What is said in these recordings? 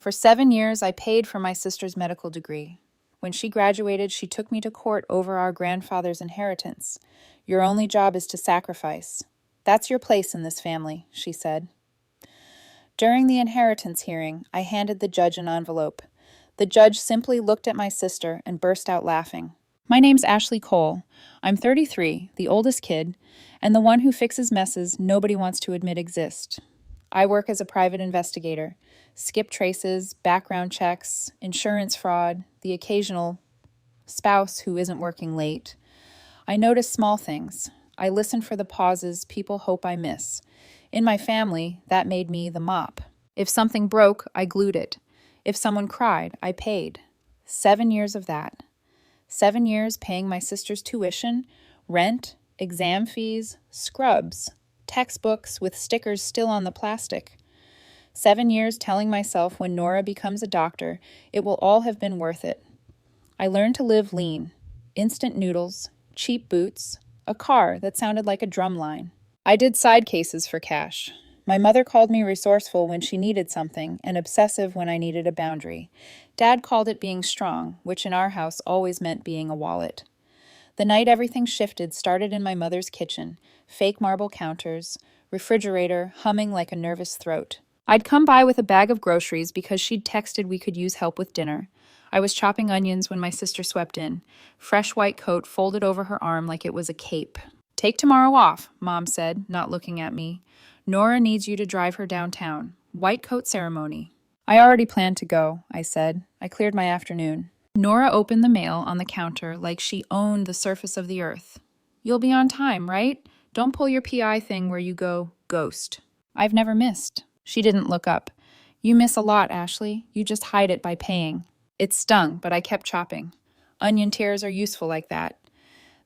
For 7 years, I paid for my sister's medical degree. When she graduated, she took me to court over our grandfather's inheritance. Your only job is to sacrifice. That's your place in this family, she said. During the inheritance hearing, I handed the judge an envelope. The judge simply looked at my sister and burst out laughing. My name's Ashley Cole. I'm 33, the oldest kid, and the one who fixes messes nobody wants to admit exist. I work as a private investigator. Skip traces, background checks, insurance fraud, the occasional spouse who isn't working late. I notice small things. I listen for the pauses people hope I miss. In my family, that made me the mop. If something broke, I glued it. If someone cried, I paid. 7 years of that. 7 years paying my sister's tuition, rent, exam fees, scrubs, textbooks with stickers still on the plastic. 7 years telling myself when Nora becomes a doctor, it will all have been worth it. I learned to live lean. Instant noodles, cheap boots, a car that sounded like a drum line. I did side cases for cash. My mother called me resourceful when she needed something and obsessive when I needed a boundary. Dad called it being strong, which in our house always meant being a wallet. The night everything shifted started in my mother's kitchen, fake marble counters, refrigerator humming like a nervous throat. I'd come by with a bag of groceries because she'd texted we could use help with dinner. I was chopping onions when my sister swept in, fresh white coat folded over her arm like it was a cape. Take tomorrow off, Mom said, not looking at me. Nora needs you to drive her downtown. White coat ceremony. I already planned to go, I said. I cleared my afternoon. Nora opened the mail on the counter like she owned the surface of the earth. You'll be on time, right? Don't pull your PI thing where you go ghost. I've never missed. She didn't look up. You miss a lot, Ashley. You just hide it by paying. It stung, but I kept chopping. Onion tears are useful like that.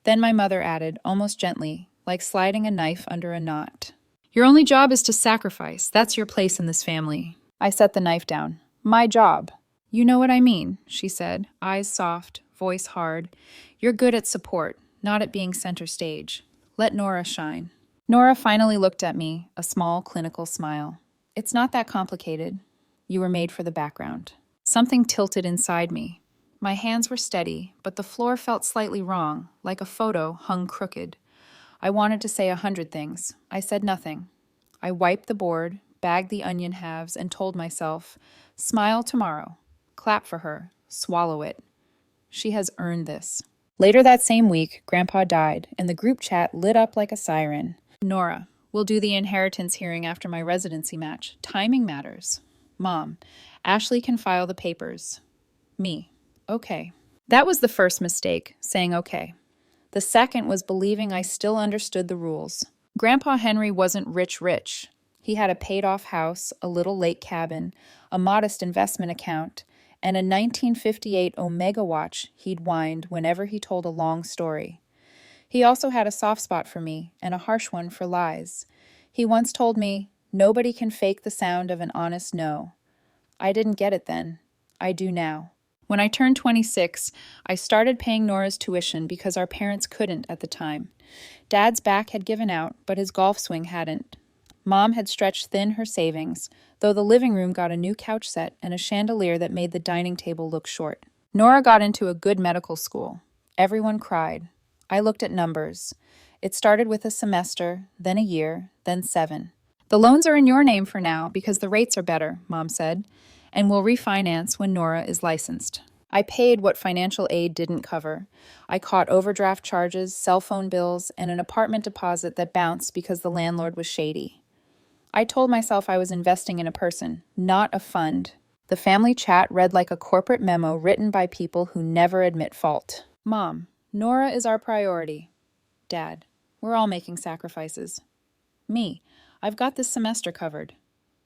Then my mother added, almost gently, like sliding a knife under a knot. Your only job is to sacrifice. That's your place in this family. I set the knife down. My job. You know what I mean, she said, eyes soft, voice hard. You're good at support, not at being center stage. Let Nora shine. Nora finally looked at me, a small, clinical smile. It's not that complicated. You were made for the background. Something tilted inside me. My hands were steady, but the floor felt slightly wrong, like a photo hung crooked. I wanted to say 100 things. I said nothing. I wiped the board, bagged the onion halves, and told myself, smile tomorrow. Clap for her. Swallow it. She has earned this. Later that same week, Grandpa died, and the group chat lit up like a siren. Nora, we'll do the inheritance hearing after my residency match. Timing matters. Mom, Ashley can file the papers. Me. Okay. That was the first mistake, saying okay. The second was believing I still understood the rules. Grandpa Henry wasn't rich. He had a paid-off house, a little lake cabin, a modest investment account, and a 1958 Omega watch he'd wind whenever he told a long story. He also had a soft spot for me and a harsh one for lies. He once told me, nobody can fake the sound of an honest no. I didn't get it then. I do now. When I turned 26, I started paying Nora's tuition because our parents couldn't at the time. Dad's back had given out, but his golf swing hadn't. Mom had stretched thin her savings, though the living room got a new couch set and a chandelier that made the dining table look short. Nora got into a good medical school. Everyone cried. I looked at numbers. It started with a semester, then a year, then 7. The loans are in your name for now because the rates are better, Mom said, and we'll refinance when Nora is licensed. I paid what financial aid didn't cover. I caught overdraft charges, cell phone bills, and an apartment deposit that bounced because the landlord was shady. I told myself I was investing in a person, not a fund. The family chat read like a corporate memo written by people who never admit fault. Mom, Nora is our priority. Dad, we're all making sacrifices. Me, I've got this semester covered.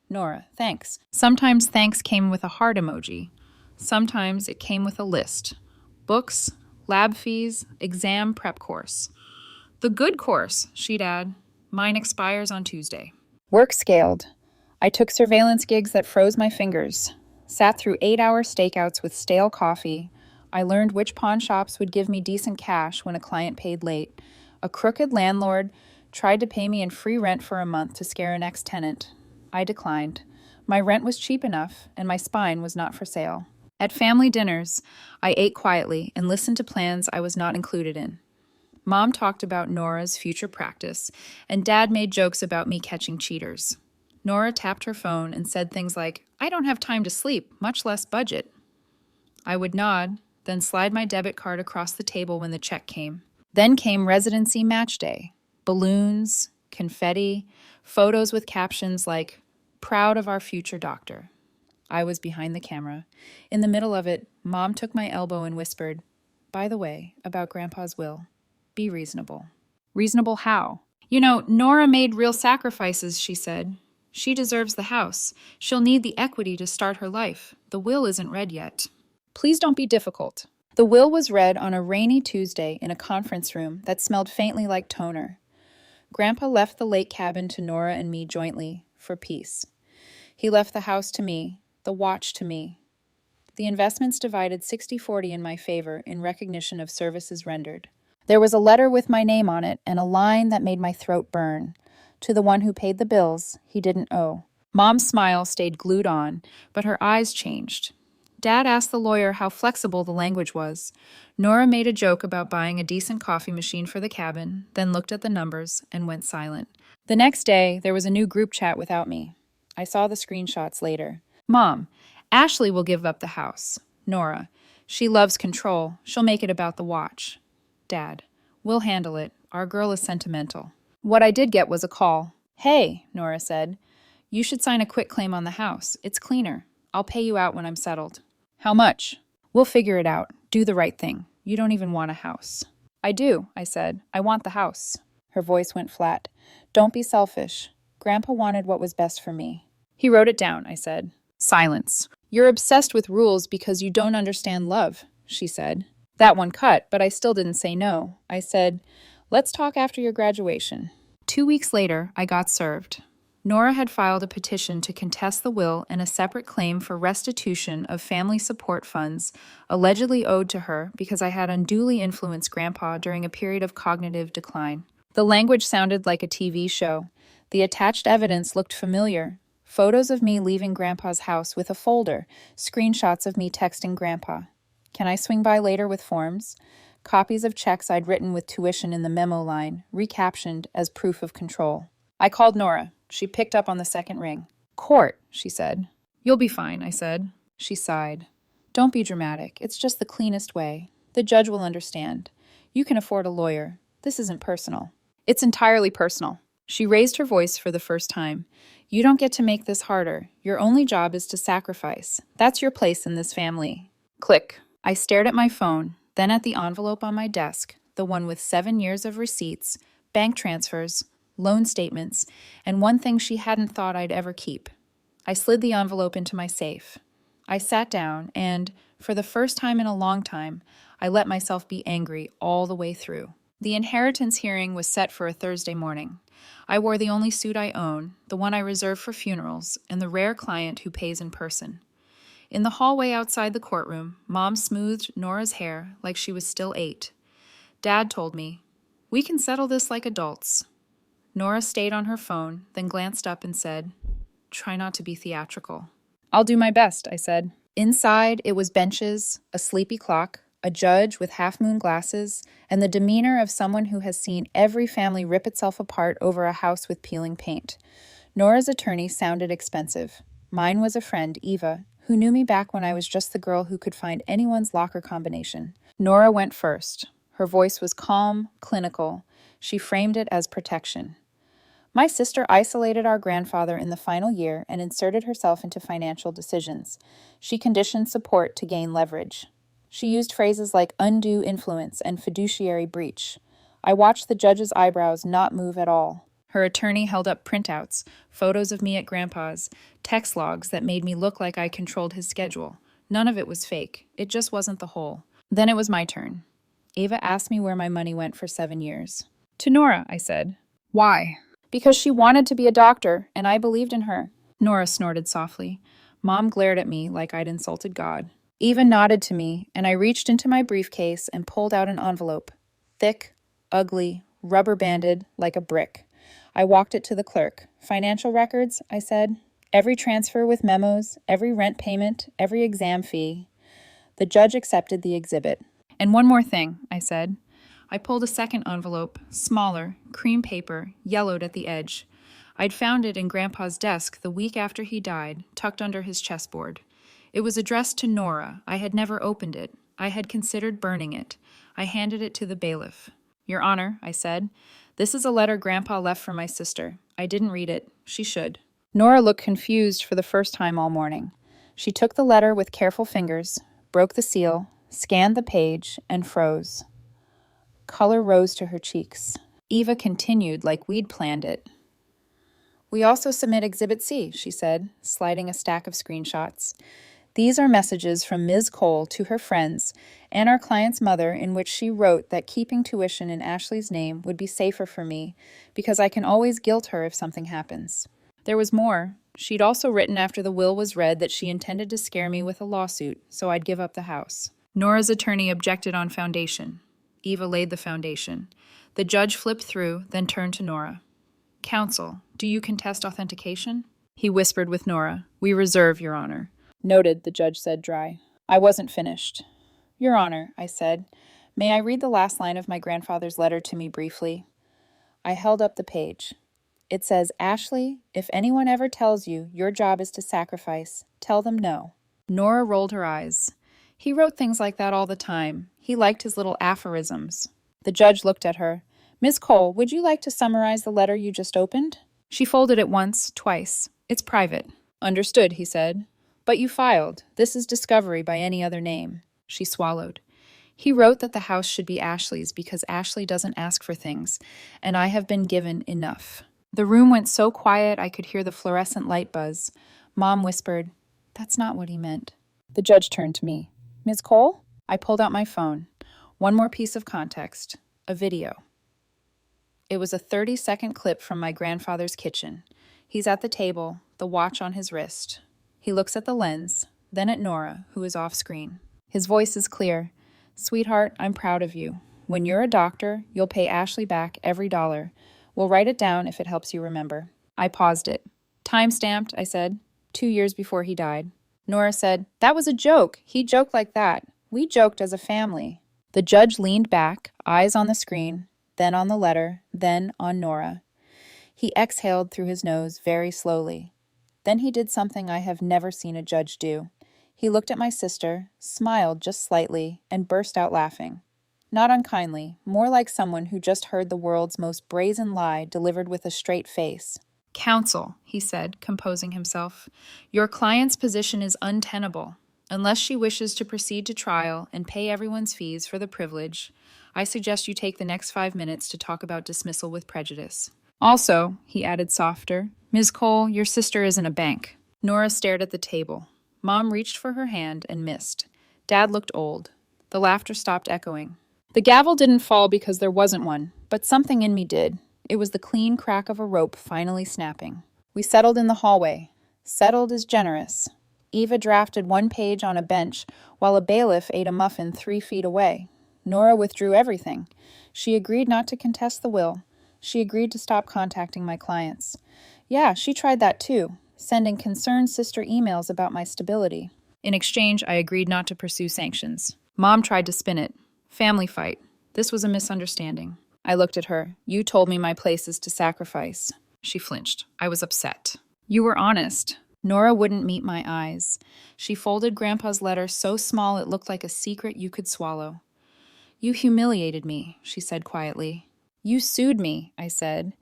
Nora, thanks. Sometimes thanks came with a heart emoji. Sometimes it came with a list. Books, lab fees, exam prep course. The good course, she'd add. Mine expires on Tuesday. Work scaled. I took surveillance gigs that froze my fingers. Sat through 8-hour stakeouts with stale coffee. I learned which pawn shops would give me decent cash when a client paid late. A crooked landlord tried to pay me in free rent for a month to scare an ex-tenant. I declined. My rent was cheap enough, and my spine was not for sale. At family dinners, I ate quietly and listened to plans I was not included in. Mom talked about Nora's future practice, and Dad made jokes about me catching cheaters. Nora tapped her phone and said things like, "I don't have time to sleep, much less budget." I would nod, then slide my debit card across the table when the check came. Then came residency match day. Balloons, confetti, photos with captions like, "Proud of our future doctor." I was behind the camera. In the middle of it, Mom took my elbow and whispered, "By the way, about Grandpa's will, be reasonable." Reasonable how? "You know, Nora made real sacrifices," she said. "She deserves the house. She'll need the equity to start her life. The will isn't read yet." Please don't be difficult. The will was read on a rainy Tuesday in a conference room that smelled faintly like toner. Grandpa left the lake cabin to Nora and me jointly, for peace. He left the house to me, the watch to me. The investments divided 60-40 in my favor in recognition of services rendered. There was a letter with my name on it and a line that made my throat burn. To the one who paid the bills, he didn't owe. Mom's smile stayed glued on, but her eyes changed. Dad asked the lawyer how flexible the language was. Nora made a joke about buying a decent coffee machine for the cabin, then looked at the numbers and went silent. The next day, there was a new group chat without me. I saw the screenshots later. Mom, Ashley will give up the house. Nora, she loves control. She'll make it about the watch. Dad, we'll handle it. Our girl is sentimental. What I did get was a call. Hey, Nora said, you should sign a quitclaim on the house. It's cleaner. I'll pay you out when I'm settled. How much? We'll figure it out. Do the right thing. You don't even want a house. I do, I said. I want the house. Her voice went flat. Don't be selfish. Grandpa wanted what was best for me. He wrote it down, I said. Silence. You're obsessed with rules because you don't understand love, she said. That one cut, but I still didn't say no. I said, let's talk after your graduation. 2 weeks later, I got served. Nora had filed a petition to contest the will and a separate claim for restitution of family support funds allegedly owed to her because I had unduly influenced Grandpa during a period of cognitive decline. The language sounded like a TV show. The attached evidence looked familiar. Photos of me leaving Grandpa's house with a folder, screenshots of me texting Grandpa. Can I swing by later with forms? Copies of checks I'd written with tuition in the memo line, recaptioned as proof of control. I called Nora. She picked up on the second ring. Court, she said. You'll be fine, I said. She sighed. Don't be dramatic. It's just the cleanest way. The judge will understand. You can afford a lawyer. This isn't personal. It's entirely personal. She raised her voice for the first time. You don't get to make this harder. Your only job is to sacrifice. That's your place in this family. Click. I stared at my phone, then at the envelope on my desk, the one with 7 years of receipts, bank transfers, loan statements, and one thing she hadn't thought I'd ever keep. I slid the envelope into my safe. I sat down and, for the first time in a long time, I let myself be angry all the way through. The inheritance hearing was set for a Thursday morning. I wore the only suit I own, the one I reserve for funerals, and the rare client who pays in person. In the hallway outside the courtroom, Mom smoothed Nora's hair like she was still 8. Dad told me, "We can settle this like adults." Nora stayed on her phone, then glanced up and said, "Try not to be theatrical." "I'll do my best," I said. Inside, it was benches, a sleepy clock, a judge with half-moon glasses, and the demeanor of someone who has seen every family rip itself apart over a house with peeling paint. Nora's attorney sounded expensive. Mine was a friend, Eva, who knew me back when I was just the girl who could find anyone's locker combination. Nora went first. Her voice was calm, clinical. She framed it as protection. My sister isolated our grandfather in the final year and inserted herself into financial decisions. She conditioned support to gain leverage. She used phrases like undue influence and fiduciary breach. I watched the judge's eyebrows not move at all. Her attorney held up printouts, photos of me at Grandpa's, text logs that made me look like I controlled his schedule. None of it was fake. It just wasn't the whole. Then it was my turn. Ava asked me where my money went for 7 years. To Nora, I said. Why? Because she wanted to be a doctor, and I believed in her. Nora snorted softly. Mom glared at me like I'd insulted God. Eva nodded to me, and I reached into my briefcase and pulled out an envelope. Thick, ugly, rubber-banded like a brick. I walked it to the clerk. Financial records, I said. Every transfer with memos, every rent payment, every exam fee. The judge accepted the exhibit. "And one more thing," I said. I pulled a second envelope, smaller, cream paper, yellowed at the edge. I'd found it in Grandpa's desk the week after he died, tucked under his chessboard. It was addressed to Nora. I had never opened it. I had considered burning it. I handed it to the bailiff. "Your Honor," I said, "this is a letter Grandpa left for my sister. I didn't read it. She should." Nora looked confused for the first time all morning. She took the letter with careful fingers, broke the seal, scanned the page, and froze. Color rose to her cheeks. Eva continued like we'd planned it. "We also submit Exhibit C," she said, sliding a stack of screenshots. "These are messages from Ms. Cole to her friends and our client's mother in which she wrote that keeping tuition in Ashley's name would be safer for me because I can always guilt her if something happens." There was more. She'd also written after the will was read that she intended to scare me with a lawsuit, so I'd give up the house. Nora's attorney objected on foundation. Eva laid the foundation. The judge flipped through, then turned to Nora. "Counsel, do you contest authentication?" He whispered with Nora. "We reserve, Your Honor." "Noted," the judge said dry. I wasn't finished. "Your Honor," I said, "may I read the last line of my grandfather's letter to me briefly?" I held up the page. It says, "Ashley, if anyone ever tells you your job is to sacrifice, tell them no." Nora rolled her eyes. "He wrote things like that all the time. He liked his little aphorisms." The judge looked at her. "Miss Cole, would you like to summarize the letter you just opened?" She folded it once, twice. "It's private." "Understood," he said. "But you filed. This is discovery by any other name." She swallowed. "He wrote that the house should be Ashley's because Ashley doesn't ask for things, and I have been given enough." The room went so quiet I could hear the fluorescent light buzz. Mom whispered, "That's not what he meant." The judge turned to me. "Ms. Cole?" I pulled out my phone. One more piece of context. A video. It was a 30-second clip from my grandfather's kitchen. He's at the table, the watch on his wrist. He looks at the lens, then at Nora, who is off screen. His voice is clear. "Sweetheart, I'm proud of you. When you're a doctor, you'll pay Ashley back every dollar. We'll write it down if it helps you remember." I paused it. "Time-stamped," I said. 2 years before he died. Nora said, "That was a joke. He joked like that. We joked as a family." The judge leaned back, eyes on the screen, then on the letter, then on Nora. He exhaled through his nose very slowly. Then he did something I have never seen a judge do. He looked at my sister, smiled just slightly, and burst out laughing. Not unkindly, more like someone who just heard the world's most brazen lie delivered with a straight face. "Counsel," he said, composing himself, "your client's position is untenable. Unless she wishes to proceed to trial and pay everyone's fees for the privilege, I suggest you take the next 5 minutes to talk about dismissal with prejudice. Also," he added softer, "Ms. Cole, your sister isn't a bank." Nora stared at the table. Mom reached for her hand and missed. Dad looked old. The laughter stopped echoing. The gavel didn't fall because there wasn't one, but something in me did. It was the clean crack of a rope finally snapping. We settled in the hallway. Settled is generous. Eva drafted one page on a bench while a bailiff ate a muffin 3 feet away. Nora withdrew everything. She agreed not to contest the will. She agreed to stop contacting my clients. Yeah, she tried that too, sending concerned sister emails about my stability. In exchange, I agreed not to pursue sanctions. Mom tried to spin it. Family fight. This was a misunderstanding. I looked at her. "You told me my place is to sacrifice." She flinched. I was upset. "You were honest." Nora wouldn't meet my eyes. She folded Grandpa's letter so small it looked like a secret you could swallow. "You humiliated me," she said quietly. "You sued me," I said.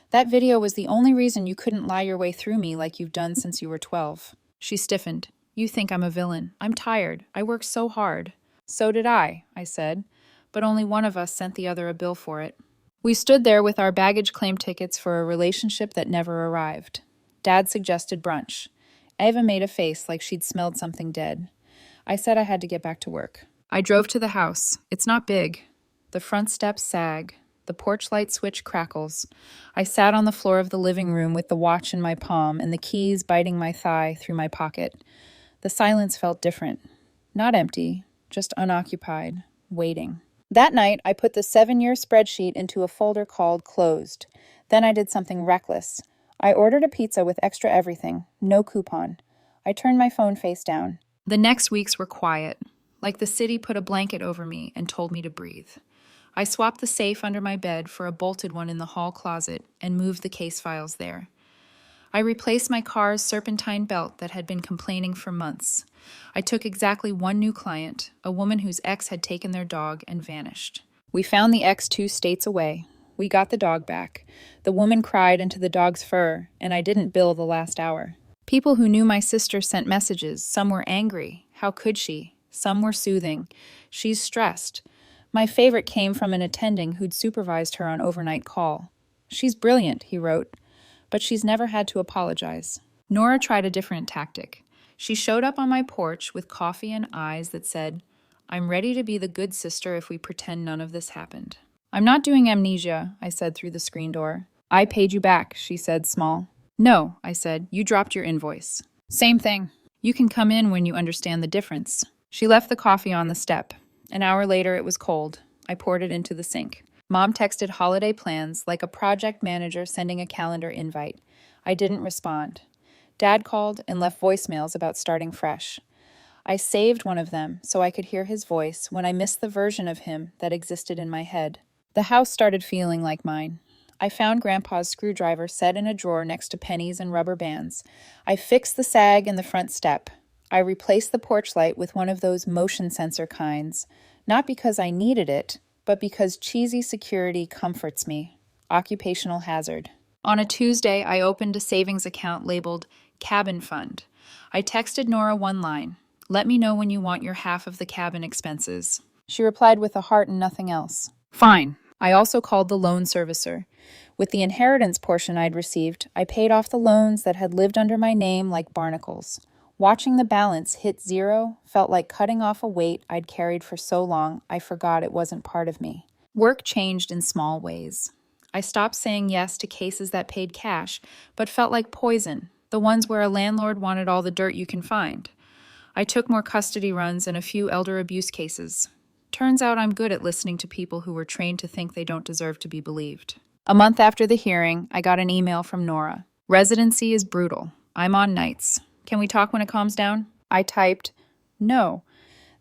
"That video was the only reason you couldn't lie your way through me like you've done since you were 12. She stiffened. "You think I'm a villain. I'm tired. I worked so hard." "So did I said, but only one of us sent the other a bill for it. We stood there with our baggage claim tickets for a relationship that never arrived. Dad suggested brunch. Eva made a face like she'd smelled something dead. I said I had to get back to work. I drove to the house. It's not big. The front steps sag. The porch light switch crackles. I sat on the floor of the living room with the watch in my palm and the keys biting my thigh through my pocket. The silence felt different. Not empty, just unoccupied, waiting. That night, I put the 7-year spreadsheet into a folder called Closed. Then I did something reckless. I ordered a pizza with extra everything, no coupon. I turned my phone face down. The next weeks were quiet, like the city put a blanket over me and told me to breathe. I swapped the safe under my bed for a bolted one in the hall closet and moved the case files there. I replaced my car's serpentine belt that had been complaining for months. I took exactly one new client, a woman whose ex had taken their dog and vanished. We found the ex 2 states away. We got the dog back. The woman cried into the dog's fur, and I didn't bill the last hour. People who knew my sister sent messages. Some were angry. How could she? Some were soothing. She's stressed. My favorite came from an attending who'd supervised her on overnight call. She's brilliant, he wrote, but she's never had to apologize. Nora tried a different tactic. She showed up on my porch with coffee and eyes that said, "I'm ready to be the good sister if we pretend none of this happened." "I'm not doing amnesia," I said through the screen door. "I paid you back," she said, small. "No," I said, "you dropped your invoice." "Same thing. You can come in when you understand the difference." She left the coffee on the step. An hour later, it was cold. I poured it into the sink. Mom texted holiday plans like a project manager sending a calendar invite. I didn't respond. Dad called and left voicemails about starting fresh. I saved one of them so I could hear his voice when I missed the version of him that existed in my head. The house started feeling like mine. I found Grandpa's screwdriver set in a drawer next to pennies and rubber bands. I fixed the sag in the front step. I replaced the porch light with one of those motion sensor kinds, not because I needed it, but because cheesy security comforts me. Occupational hazard. On a Tuesday, I opened a savings account labeled Cabin Fund. I texted Nora one line, "Let me know when you want your half of the cabin expenses." She replied with a heart and nothing else. Fine. I also called the loan servicer. With the inheritance portion I'd received, I paid off the loans that had lived under my name like barnacles. Watching the balance hit zero felt like cutting off a weight I'd carried for so long I forgot it wasn't part of me. Work changed in small ways. I stopped saying yes to cases that paid cash, but felt like poison, the ones where a landlord wanted all the dirt you can find. I took more custody runs and a few elder abuse cases. Turns out I'm good at listening to people who were trained to think they don't deserve to be believed. A month after the hearing, I got an email from Nora. "Residency is brutal. I'm on nights. Can we talk when it calms down?" I typed, "No."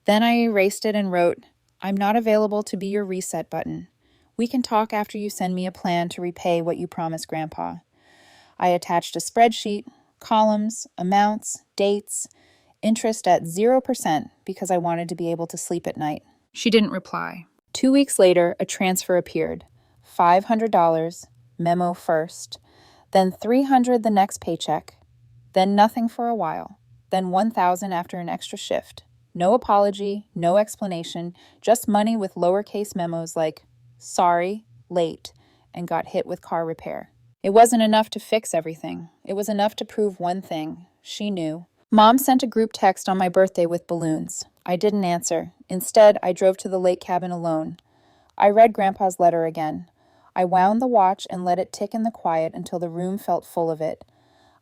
Then I erased it and wrote, "I'm not available to be your reset button. We can talk after you send me a plan to repay what you promised Grandpa." I attached a spreadsheet, columns, amounts, dates, interest at 0% because I wanted to be able to sleep at night. She didn't reply. 2 weeks later, a transfer appeared. $500, memo first, then $300 the next paycheck, then nothing for a while, then $1,000 after an extra shift. No apology, no explanation, just money with lowercase memos like, "Sorry, late," and got hit with car repair. It wasn't enough to fix everything. It was enough to prove one thing. She knew. Mom sent a group text on my birthday with balloons. I didn't answer. Instead, I drove to the lake cabin alone. I read Grandpa's letter again. I wound the watch and let it tick in the quiet until the room felt full of it.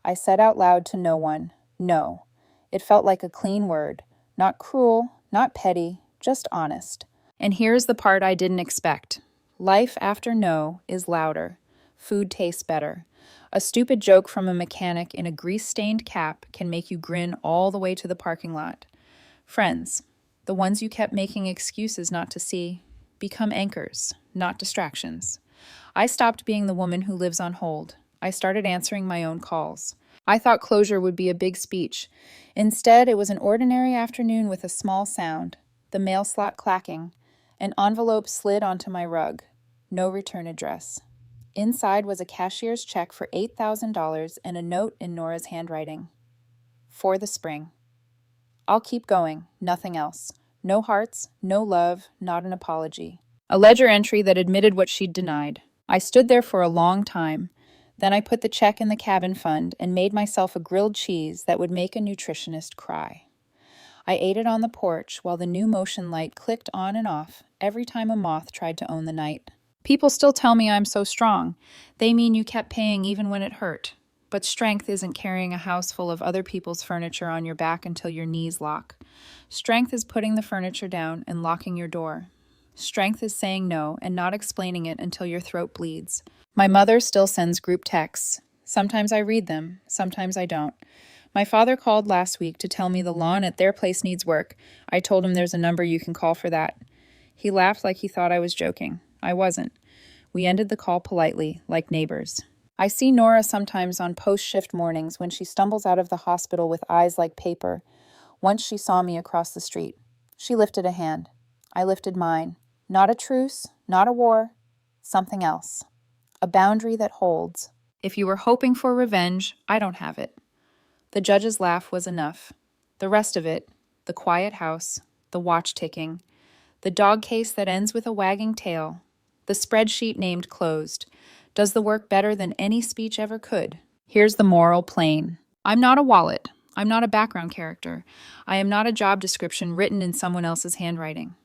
I said out loud to no one, "No." It felt like a clean word. Not cruel, not petty, just honest. And here's the part I didn't expect. Life after no is louder. Food tastes better. A stupid joke from a mechanic in a grease-stained cap can make you grin all the way to the parking lot. Friends, the ones you kept making excuses not to see, become anchors, not distractions. I stopped being the woman who lives on hold. I started answering my own calls. I thought closure would be a big speech. Instead, it was an ordinary afternoon with a small sound, the mail slot clacking. An envelope slid onto my rug. No return address. Inside was a cashier's check for $8,000 and a note in Nora's handwriting. For the spring. I'll keep going, nothing else. No hearts, no love, not an apology. A ledger entry that admitted what she'd denied. I stood there for a long time. Then I put the check in the cabin fund and made myself a grilled cheese that would make a nutritionist cry. I ate it on the porch while the new motion light clicked on and off every time a moth tried to own the night. People still tell me I'm so strong. They mean you kept paying even when it hurt. But strength isn't carrying a house full of other people's furniture on your back until your knees lock. Strength is putting the furniture down and locking your door. Strength is saying no and not explaining it until your throat bleeds. My mother still sends group texts. Sometimes I read them, sometimes I don't. My father called last week to tell me the lawn at their place needs work. I told him there's a number you can call for that. He laughed like he thought I was joking. I wasn't. We ended the call politely, like neighbors. I see Nora sometimes on post-shift mornings when she stumbles out of the hospital with eyes like paper. Once she saw me across the street. She lifted a hand. I lifted mine. Not a truce, not a war, something else. A boundary that holds. If you were hoping for revenge, I don't have it. The judge's laugh was enough. The rest of it, the quiet house, the watch ticking, the dog case that ends with a wagging tail, the spreadsheet named closed, does the work better than any speech ever could. Here's the moral plain. I'm not a wallet. I'm not a background character. I am not a job description written in someone else's handwriting.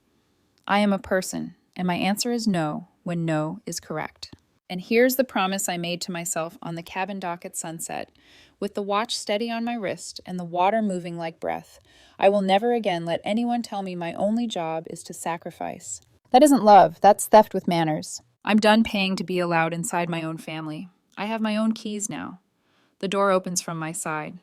I am a person, and my answer is no when no is correct. And here's the promise I made to myself on the cabin dock at sunset. With the watch steady on my wrist and the water moving like breath, I will never again let anyone tell me my only job is to sacrifice. That isn't love, that's theft with manners. I'm done paying to be allowed inside my own family. I have my own keys now. The door opens from my side.